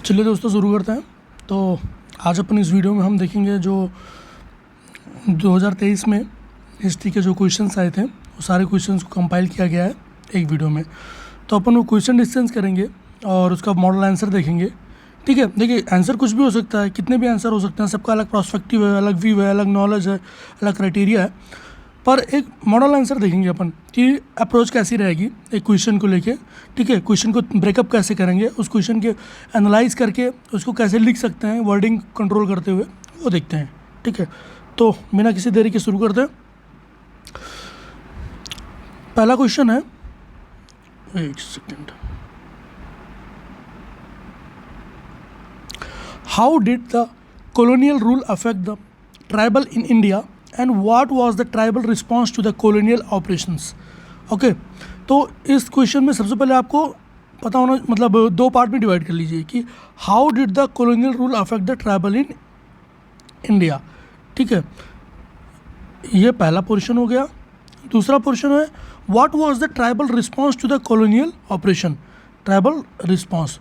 चलिए दोस्तों शुरू करते हैं। तो आज अपन इस वीडियो में हम देखेंगे जो 2023 में हिस्ट्री के जो क्वेश्चंस आए थे वो सारे क्वेश्चंस को कंपाइल किया गया है एक वीडियो में। तो अपन वो क्वेश्चन डिस्कस करेंगे और उसका मॉडल आंसर देखेंगे। ठीक है, देखिए आंसर कुछ भी हो सकता है, कितने भी आंसर हो सकते हैं, सबका अलग प्रोस्पेक्टिव है, अलग व्यू है, अलग नॉलेज है, अलग क्राइटेरिया है। पर एक मॉडल आंसर देखेंगे अपन कि अप्रोच कैसी रहेगी एक क्वेश्चन को लेके। ठीक है, क्वेश्चन को ब्रेकअप कैसे करेंगे, उस क्वेश्चन के एनालाइज करके उसको कैसे लिख सकते हैं वर्डिंग कंट्रोल करते हुए, वो देखते हैं। ठीक है, तो बिना किसी देरी के शुरू करते हैं। पहला क्वेश्चन है, एक second, how did the colonial rule affect the tribal in India and what was the tribal response to the colonial operations? Okay, तो इस क्वेश्चन में सबसे पहले आपको पता होना, मतलब दो पार्ट में डिवाइड कर लीजिए कि how did the colonial rule affect the tribal in India। ठीक है, ये पहला पोर्शन हो गया। दूसरा पोर्शन है what was the tribal response to the colonial operation, tribal response.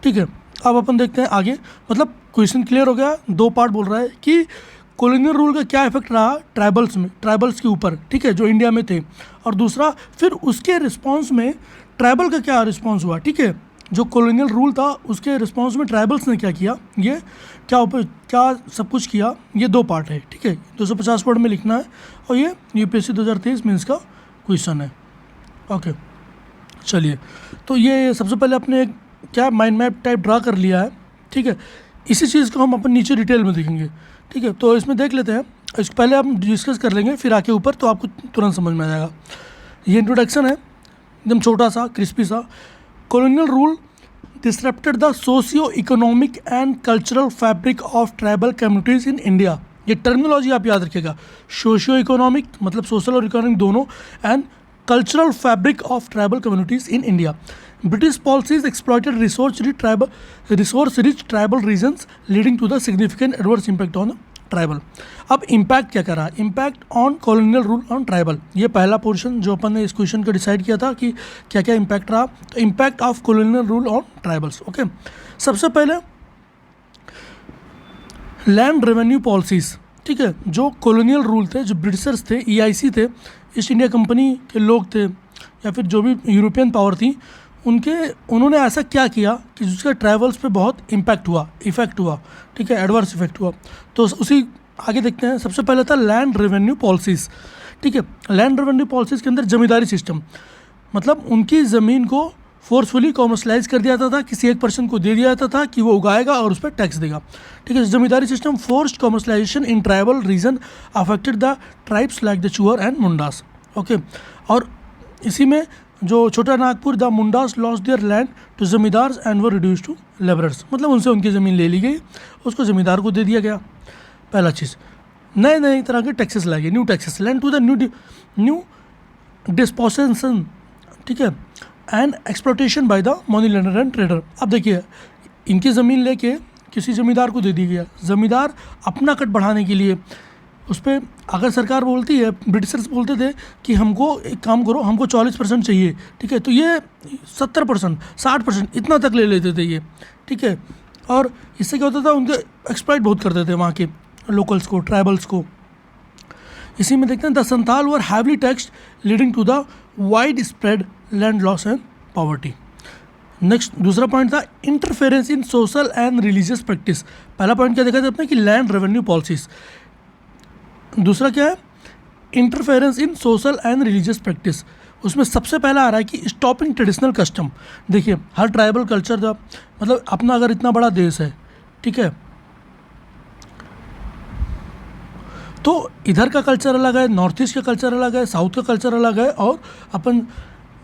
ठीक है, अब अपन देखते हैं आगे। मतलब क्वेश्चन क्लियर हो गया, दो पार्ट बोल रहा है कि कॉलोनियल रूल का क्या इफेक्ट रहा ट्राइबल्स में, ट्राइबल्स के ऊपर, ठीक है, जो इंडिया में थे। और दूसरा फिर उसके रिस्पांस में ट्राइबल का क्या रिस्पांस हुआ। ठीक है, जो कॉलोनियल रूल था उसके रिस्पांस में ट्राइबल्स ने क्या किया, ये क्या सब कुछ किया, ये दो पार्ट है। ठीक है, 250 वर्ड में लिखना है और ये यूपीएससी 2023 मीन्स का क्वेश्चन है। ओके, चलिए, तो ये सबसे पहले अपने क्या माइंड मैप टाइप ड्रा कर लिया है। ठीक है, इसी चीज़ को हम अपन नीचे डिटेल में देखेंगे। ठीक है, तो इसमें देख लेते हैं। इसको पहले हम डिस्कस कर लेंगे, फिर आके ऊपर तो आपको तुरंत समझ में आ जाएगा। ये इंट्रोडक्शन है, एकदम छोटा सा क्रिस्पी सा। Colonial rule disrupted the socio economic and cultural fabric of tribal communities in India. ये टर्मिनोलॉजी आप याद रखिएगा, सोशियो इकोनॉमिक मतलब सोशल और इकोनॉमिक दोनों, and cultural fabric of tribal communities in India. British policies exploited resource-rich tribal regions, leading to the significant adverse impact on tribal. अब impact क्या करा, impact on colonial rule on tribal। ये पहला portion जो अपन ने इस question का decide किया था कि क्या क्या impact रहा। तो impact of colonial rule on tribals। Okay, सबसे पहले लैंड रेवेन्यू पॉलिसीज़। ठीक है, जो कॉलोनियल रूल थे, जो ब्रिटिशर्स थे, EIC थे, ईस्ट इंडिया कंपनी के लोग थे, या फिर जो भी यूरोपियन पावर थी, उन्होंने ऐसा क्या किया कि जिसका ट्राइबल्स पे बहुत इफेक्ट हुआ। ठीक है, एडवर्स इफेक्ट हुआ। तो उसी आगे देखते हैं। सबसे पहले था लैंड रेवेन्यू पॉलिसीज़। ठीक है, लैंड रेवेन्यू पॉलिसीज़ के अंदर जमींदारी सिस्टम, मतलब उनकी ज़मीन को फोर्सफुली कॉमर्शलाइज कर दिया जाता था, किसी एक पर्सन को दे दिया जाता था कि वो उगाएगा और उस पर टैक्स देगा। ठीक है, zamindari system forced commercialisation in tribal region affected the tribes like the Chuar and Mundas. Okay, और इसी में जो Chota Nagpur the Mundas lost their land to zamindars and were reduce to labourers, मतलब उनसे उनकी ज़मीन ले ली गई, उसको ज़मींदार को दे दिया गया। पहला चीज़, नए तरह के टैक्सेस लाए गए, new taxes, land to the new dispossession. ठीक है, and exploitation by the money lender and trader. अब देखिए, इनकी ज़मीन लेके किसी ज़मींदार को दे दी गया, ज़मींदार अपना कट बढ़ाने के लिए उस पर, अगर सरकार बोलती है, ब्रिटिशर्स बोलते थे कि हमको एक काम करो, हमको 40% चाहिए। ठीक है, तो ये 70%, 60% इतना तक ले लेते थे ये। ठीक है, और इससे क्या होता था, उनके एक्सप्लॉइट बहुत करते थे वहाँ के लोकल्स को, ट्राइबल्स को। इसी में देखते हैं the Santhal were heavily taxed leading to the widespread land loss and poverty. Next दूसरा पॉइंट था interference in social and religious practice. पहला पॉइंट क्या देखा था अपने कि लैंड रेवेन्यू पॉलिसीज़, दूसरा क्या है interference in social and religious practice. उसमें सबसे पहला आ रहा है कि स्टॉपिंग ट्रेडिशनल कस्टम। देखिए, हर ट्राइबल कल्चर का मतलब अपना, अगर इतना बड़ा देश है, ठीक है, तो इधर का कल्चर अलग है, नॉर्थ ईस्ट का कल्चर अलग है, साउथ का कल्चर अलग है, और अपन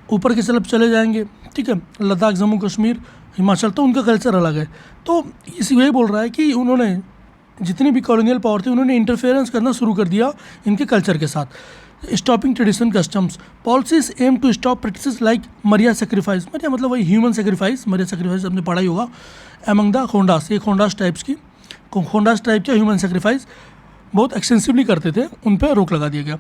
ऊपर की तरफ चले जाएंगे, ठीक है, लद्दाख, जम्मू कश्मीर, हिमाचल, तो उनका कल्चर अलग है। तो इसी वही बोल रहा है कि उन्होंने जितनी भी कॉलोनियल पावर थी, उन्होंने इंटरफेरेंस करना शुरू कर दिया इनके कल्चर के साथ। Stopping traditional customs policies aim to stop practices like Meriah sacrifice. Meriah मतलब वही ह्यूमन सेक्रीफाइस, मरिया सेक्रीफाइस आपने पढ़ा ही होगा। एमंग द खोंडास, ये खोंडास टाइप्स की, खोंडास टाइप के ह्यूमन सेक्रीफाइस बहुत एक्सटेंसिवली करते थे, उन पर रोक लगा दिया गया।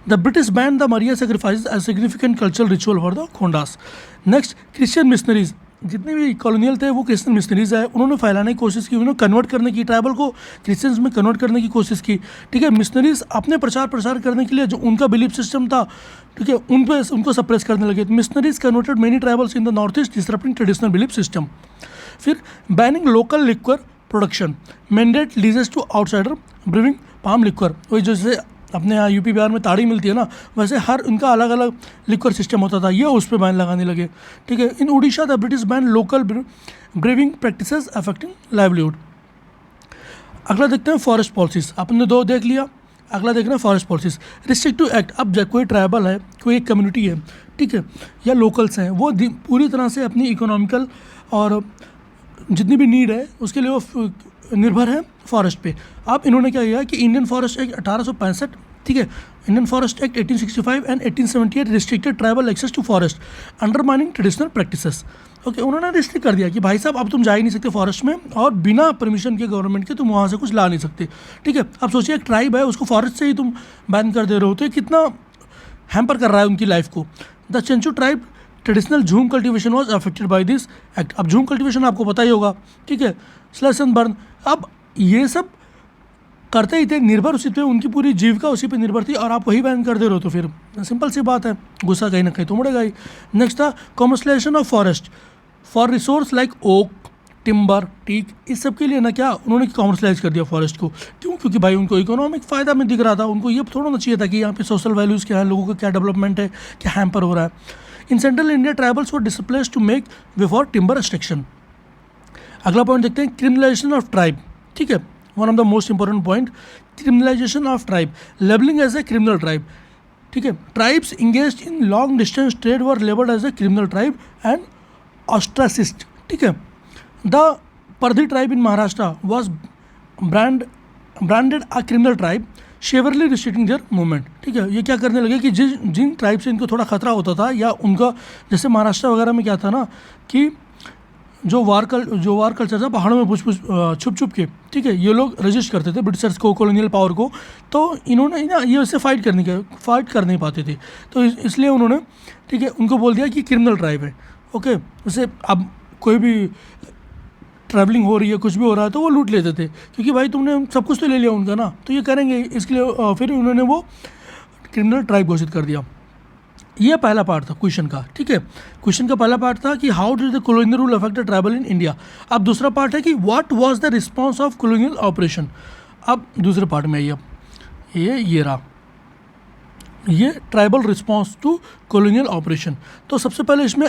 The British banned the Maria sacrifices as significant cultural ritual for the Khondas. Next, Christian missionaries जितने भी कॉलोनियल थे वो क्रिश्चियन मिशनरीज आए, उन्होंने फैलाने की कोशिश की, उन्होंने कन्वर्ट करने की, ट्राइबल को क्रिश्चियंस में कन्वर्ट करने की कोशिश की। ठीक है, मिशनरीज अपने प्रसार करने के लिए जो उनका बिलीफ सिस्टम था, ठीक है, उनको सप्रेस करने लगे। Missionaries converted many tribals in the North East disrupting traditional belief system. फिर banning local liquor production, mandate leases to outsider brewing palm liquor. वही जैसे अपने यहाँ यूपी बिहार में ताड़ी मिलती है ना, वैसे हर उनका अलग अलग लिक्वर सिस्टम होता था, ये उस पर बैन लगाने लगे। ठीक है, in Orissa the British ban local brewing practices affecting livelihood. अगला देखते हैं फॉरेस्ट पॉलिसीज, आपने दो देख लिया। अगला देखना है फॉरेस्ट पॉलिसीज। रिस्ट्रिक्टिव एक्ट, अब जब कोई ट्राइबल है, कोई एक कम्युनिटी है, ठीक है, या लोकल्स हैं, वो पूरी तरह से अपनी इकोनॉमिकल और जितनी भी नीड है उसके लिए वो निर्भर है फॉरेस्ट पे। अब इन्होंने क्या किया कि इंडियन फॉरेस्ट एक्ट 1865, ठीक है, Indian forest act 1865 and 1878 restricted tribal access to forest undermining traditional practices. Okay, उन्होंने रिस्ट्रिक्ट कर दिया कि भाई साहब अब तुम जा ही नहीं सकते फॉरेस्ट में, और बिना परमिशन के गवर्नमेंट के तुम वहाँ से कुछ ला नहीं सकते। ठीक है, अब सोचिए एक ट्राइब है, उसको फॉरेस्ट से ही तुम बैन कर दे रहे हो, तो ये कितना हैम्पर कर रहा है उनकी लाइफ को। द चेंचू ट्राइब ट्रेडिशनल झूम cultivation was affected by this act. अब झूम कल्टिवेशन आपको पता ही होगा, ठीक है, स्लैश एंड बर्न। अब ये सब करते ही थे, निर्भर उसी पे, उनकी पूरी जीविका उसी पे निर्भर थी, और आप वही बैन कर दे रहे हो, तो फिर सिंपल सी बात है, गुस्सा कहीं ना कहीं तो मुड़ेगा ही। नेक्स्ट था commercialisation of forest for resource like oak, timber, teak, इस सब के लिए ना क्या उन्होंने कॉमर्शलाइज कर दिया फॉरेस्ट को। क्यों? क्योंकि भाई उनको इकोनॉमिक फ़ायदा में दिख रहा था, उनको ये थोड़ा ना चाहिए था कि यहाँ पे सोशल वैल्यूज़ क्या है, लोगों का क्या डेवलपमेंट है, क्या हैम्पर हो रहा है। In central India tribals were displaced to make way for timber extraction. अगला पॉइंट देखते हैं क्रिमिनलाइजेशन ऑफ ट्राइब। ठीक है, one of the most important point, criminalisation of tribe, labelling as a criminal tribe. ठीक है, tribes engaged in long distance trade were labelled as a criminal tribe and ostracised. ठीक है, the Pardhi tribe in Maharashtra was branded a criminal tribe, severely restricting there movement. ठीक है, ये क्या करने लगे कि जिन ट्राइब से इनको थोड़ा खतरा होता था, या उनका जैसे महाराष्ट्र वगैरह में क्या था ना कि जो वार कल्चर था पहाड़ों में छुप छुप के, ठीक है, ये लोग रजिस्ट करते थे ब्रिटिशर्स को, कॉलोनियल पावर को। तो इन्होंने ना ये उससे फाइट कर नहीं पाते थे, तो इसलिए उन्होंने, ठीक है, उनको बोल दिया कि क्रिमिनल ट्राइब है। ओके, जैसे अब कोई भी ट्रैवलिंग हो रही है, कुछ भी हो रहा है, तो वो लूट लेते थे, क्योंकि भाई तुमने सब कुछ तो ले लिया उनका ना, तो ये करेंगे, इसके लिए फिर उन्होंने वो क्रिमिनल ट्राइब घोषित कर दिया। ये पहला पार्ट था क्वेश्चन का। ठीक है, क्वेश्चन का पहला पार्ट था कि how did the colonial rule affect tribal in India. अब दूसरा पार्ट है कि what was the response of colonial operation. अब दूसरे पार्ट में आइए, ये रहा, ये tribal response to colonial operation. तो सबसे पहले इसमें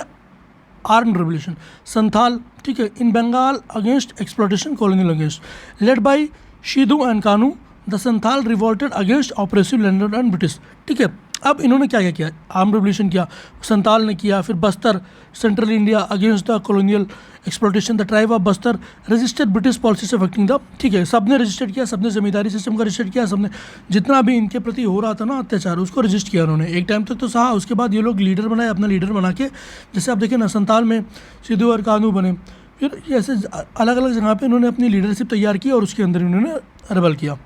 आर्म्ड रेवोल्यूशन, संथाल, ठीक है, in Bengal against exploitation colonial against, led by Sidhu and Kanhu, the Santhal revolted against oppressive landlord and British. ठीक है, अब इन्होंने क्या क्या किया, आर्म रेवोल्यूशन किया, संथाल ने किया, फिर Bastar, central India against the colonial exploitation, the tribe of Bastar registered British policies affecting the. ठीक है, सबने रजिस्टर्ड किया, सबने जमींदारी सिस्टम का रजिस्टर किया, सबने जितना भी इनके प्रति हो रहा था ना अत्याचार, उसको रजिस्टर किया उन्होंने। एक टाइम तक तो सहा, उसके बाद ये लोग लीडर बनाए, अपना लीडर बना के, जैसे आप देखें ना संथाल में सिद्धू और कानू बने, फिर ऐसे अलग अलग जगह पे इन्होंने अपनी लीडरशिप तैयार की और उसके अंदर इन्होंने रेबल किया।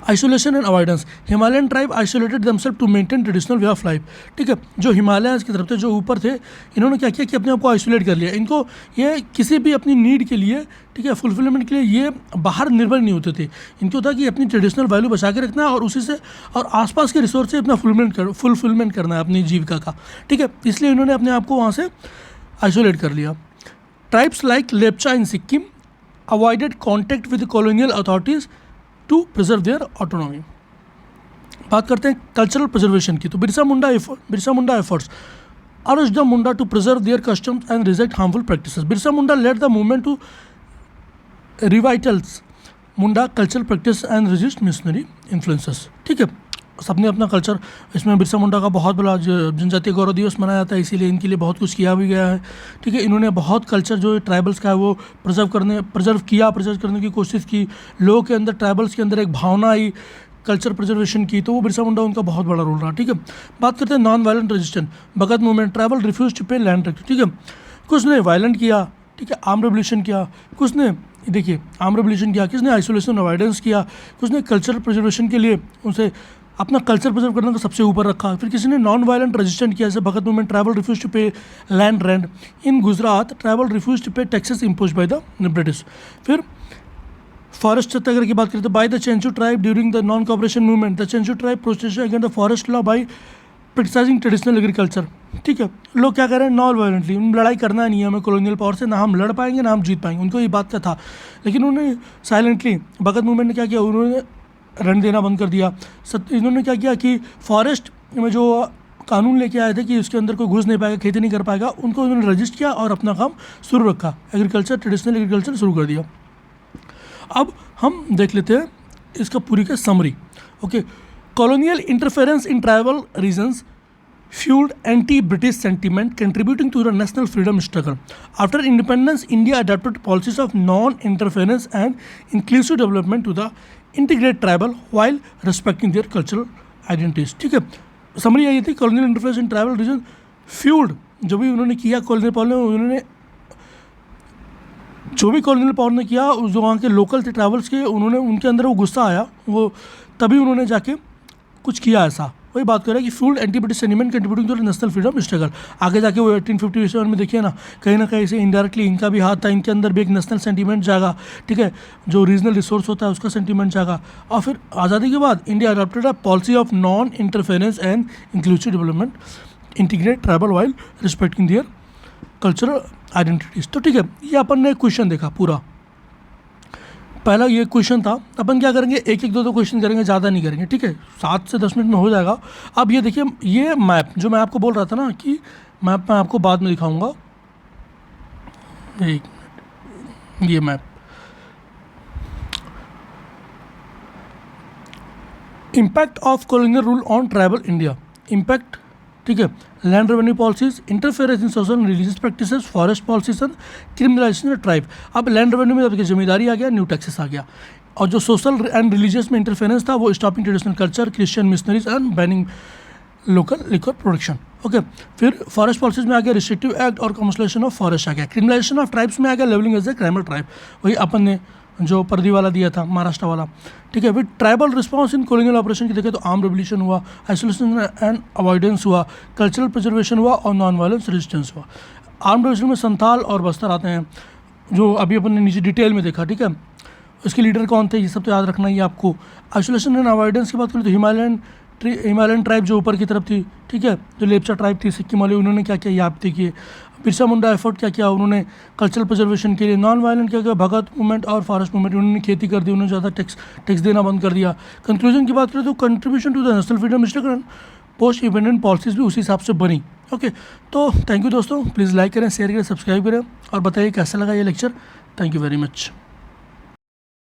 Isolation and avoidance, Himalayan tribe isolated themselves to maintain traditional way of life. ठीक है, जो हिमालयस की तरफ थे, जो ऊपर थे, इन्होंने क्या किया कि अपने आप को आइसोलेट कर लिया। इनको ये किसी भी अपनी नीड के लिए, ठीक है, फुलफिलमेंट के लिए ये बाहर निर्भर नहीं होते थे। इनको था कि अपनी ट्रेडिशनल वैल्यू बचा के रखना है और उसी से और आसपास के रिसोर्स से अपना फुलफिलमेंट करना है अपनी जीविका का। ठीक है, इसलिए इन्होंने अपने आप को वहाँ से आइसोलेट कर लिया। Tribes like Lepcha in Sikkim avoided contact with colonial authorities to preserve their autonomy. बात करते हैं कल्चरल प्रिजर्वेशन की, तो Birsa Munda efforts urged the Munda to preserve their customs and reject harmful practices. Birsa Munda led the movement to revitalize Munda cultural practice and resist missionary influences. ठीक है, सबने अपना culture, इसमें बिरसा मुंडा का बहुत बड़ा जनजातीय गौरव दिवस मनाया जाता है, इसीलिए इनके लिए बहुत कुछ किया भी गया है। ठीक है, इन्होंने बहुत कल्चर जो ट्राइबल्स का है वो प्रिजर्व करने की कोशिश की, लोगों के अंदर, ट्राइबल्स के अंदर एक भावना आई कल्चर प्रिजर्वेशन की, तो वो बिरसा मुंडा उनका बहुत बड़ा रोल रहा। ठीक है, बात करते हैं non violent resistance, Bhagat movement, tribal refuse to pay land tax. ठीक है, कुछ ने वायलेंट किया, ठीक है, आर्म रेवोल्यूशन किया, कुछ ने, देखिए, आर्म रेवोल्यूशन किया, किसने आइसोलेशन अवॉइडेंस किया, कुछ ने कल्चरल प्रिजर्वेशन के लिए उनसे अपना कल्चर प्रिजर्व करने को सबसे ऊपर रखा। फिर किसी ने नॉन वायलेंट रेजिस्टेंट किया, जैसे Bhagat movement. Tribal refuse to pay land rent in Gujarat, tribal refuse to pay taxes impose by the British. फिर फॉरेस्ट सत्याग्रह की बात करें तो by the Chenchu tribe during the non cooperation movement, the Chenchu tribe protested against the forest law by criticising traditional agriculture. ठीक है, लोग क्या कर रहे हैं, नॉन वायलेंटली, लड़ाई करना नहीं है हमें कॉलोनियल पावर से, ना हम लड़ पाएंगे ना हम जीत पाएंगे, उनको ये बात का था। लेकिन उन्होंने साइलेंटली, भगत मूवमेंट ने क्या किया, उन्होंने रन देना बंद कर दिया। इन्होंने क्या किया कि फॉरेस्ट में जो कानून लेके आए थे कि उसके अंदर कोई घुस नहीं पाएगा, खेती नहीं कर पाएगा, उनको उन्होंने रजिस्ट किया और अपना काम शुरू रखा, एग्रीकल्चर, ट्रेडिशनल एग्रीकल्चर शुरू कर दिया। अब हम देख लेते हैं इसका पूरी का summary. Okay, colonial interference in tribal regions fueled anti-British sentiment contributing to the national freedom struggle. After independence, India adopted policies of non-interference and inclusive development to the integrate tribal while respecting their cultural identities. ठीक है, summary यही थी, colonial interference in tribal region fuelled, जो भी उन्होंने किया colonial power ने, उन्होंने जो भी कॉलोनियल पावर ने किया, जो वहाँ के लोकल थे ट्राइबल्स के, उन्होंने उनके अंदर वो गुस्सा आया, वो तभी उन्होंने जाके कुछ किया ऐसा। वही बात कर रहा है कि fuelled anti British sentiment contributing to national freedom struggle. आगे जाके वो 1857 में देखिए ना कहीं से इनडायरेक्टली इनका भी हाथ था, इनके अंदर भी एक नेशनल सेंटीमेंट जागा। ठीक है, जो रीजनल रिसोर्स होता है उसका सेंटीमेंट जागा। और फिर आज़ादी के बाद India adopted a policy of non interference and inclusive development, integrate tribal while respecting their cultural identities. तो ठीक है, ये अपन ने क्वेश्चन देखा पूरा, पहला ये क्वेश्चन था। अपन क्या करेंगे, एक एक दो क्वेश्चन करेंगे, ज़्यादा नहीं करेंगे। ठीक है, 7 से 10 मिनट में हो जाएगा। अब ये देखिए, ये मैप जो मैं आपको बोल रहा था ना कि मैप मैं आपको बाद में दिखाऊंगा, एक मिनट, ये map impact of colonial rule on tribal India, impact. ठीक है, land revenue policies, interference in social and religious practices, forest policies and criminalisation of tribe. अब लैंड रेवेन्यू में देखिए जमींदारी आ गया, न्यू टैक्सेस आ गया, और जो सोशल एंड रिलीजियस में इंटरफेरेंस था वो stopping traditional culture, Christian missionaries and banning local liquor production. Okay, फिर फॉरेस्ट पॉलिसीज में आ गया रिस्ट्रिक्टिव एक्ट और कमर्शियलाइजेशन ऑफ फॉरेस्ट आ गया। क्रिमिनलाइजेशन ऑफ ट्राइब्स में आ गया लेवलिंग एज ए क्राइमल ट्राइब, वही अपन ने जो पर्दी वाला दिया था, महाराष्ट्र वाला। ठीक है, फिर tribal response in colonial operation की देखें तो आर्म रेवोल्यूशन हुआ, आइसोलेशन एंड अवॉइडेंस हुआ, कल्चरल प्रिजर्वेशन हुआ और नॉन वायलेंस रेजिस्टेंस हुआ। आर्म रेवोल्यूशन में संथाल और बस्तर आते हैं, जो अभी अपन ने नीचे डिटेल में देखा। ठीक है, उसके लीडर कौन थे ये सब तो याद रखना ही आपको। आइसोलेशन एंड अवॉइडेंस की बात करें तो हिमालयन ट्राइब जो ऊपर की तरफ थी, ठीक है, जो लेप्चा ट्राइब थी सिक्किम वाले, उन्होंने क्या किया, ये आप देखिए। बिरसा मुंडा एफर्ट क्या किया, उन्होंने कल्चरल प्रिजर्वेशन के लिए। नॉन वायलेंट क्या किया, भगत मूवमेंट और फॉरेस्ट मूवमेंट, उन्होंने खेती कर दी, उन्होंने ज़्यादा टैक्स देना बंद कर दिया। कंक्लूजन की बात करें तो contribution to the national freedom struggle, post independent policies भी उसी हिसाब से बनी। ओके, तो थैंक यू दोस्तों, प्लीज़ लाइक करें, शेयर करें, सब्सक्राइब करें और बताइए कैसा लगा ये lecture. Thank you very much.